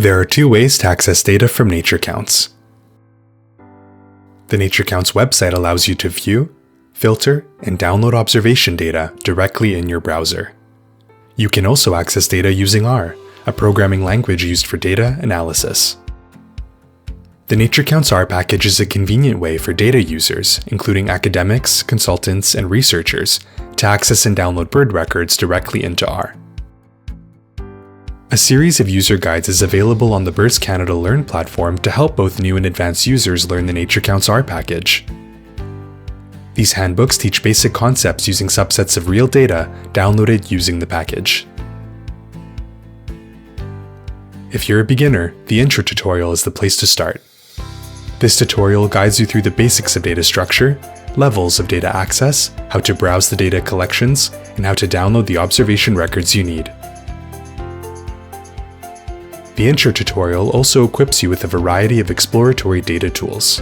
There are two ways to access data from NatureCounts. The NatureCounts website allows you to view, filter, and download observation data directly in your browser. You can also access data using R, a programming language used for data analysis. The NatureCounts R package is a convenient way for data users, including academics, consultants, and researchers, to access and download bird records directly into R. A series of user guides is available on the Birds Canada Learn platform to help both new and advanced users learn the NatureCounts R package. These handbooks teach basic concepts using subsets of real data downloaded using the package. If you're a beginner, the intro tutorial is the place to start. This tutorial guides you through the basics of data structure, levels of data access, how to browse the data collections, and how to download the observation records you need. The intro tutorial also equips you with a variety of exploratory data tools.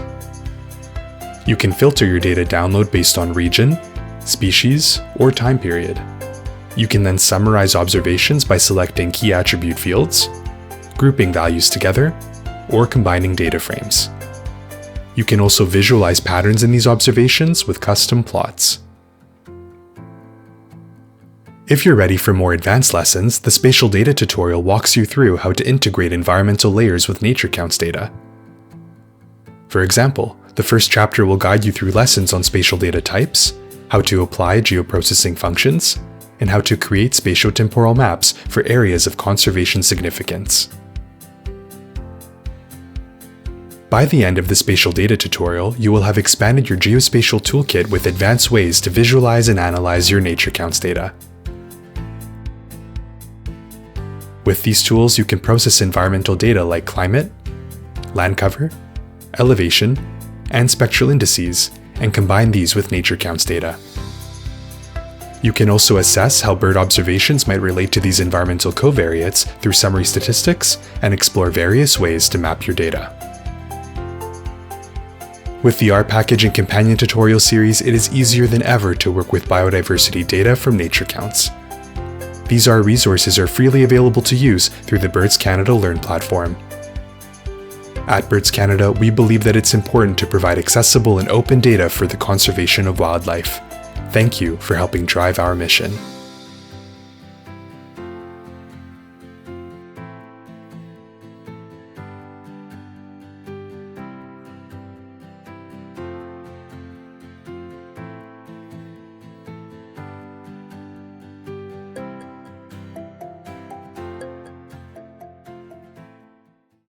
You can filter your data download based on region, species, or time period. You can then summarize observations by selecting key attribute fields, grouping values together, or combining data frames. You can also visualize patterns in these observations with custom plots. If you're ready for more advanced lessons, the Spatial Data tutorial walks you through how to integrate environmental layers with NatureCounts data. For example, the first chapter will guide you through lessons on spatial data types, how to apply geoprocessing functions, and how to create spatiotemporal maps for areas of conservation significance. By the end of the Spatial Data tutorial, you will have expanded your geospatial toolkit with advanced ways to visualize and analyze your NatureCounts data. With these tools, you can process environmental data like climate, land cover, elevation, and spectral indices, and combine these with NatureCounts data. You can also assess how bird observations might relate to these environmental covariates through summary statistics and explore various ways to map your data. With the R package and companion tutorial series, it is easier than ever to work with biodiversity data from NatureCounts. These R resources are freely available to use through the Birds Canada Learn platform. At Birds Canada, we believe that it's important to provide accessible and open data for the conservation of wildlife. Thank you for helping drive our mission.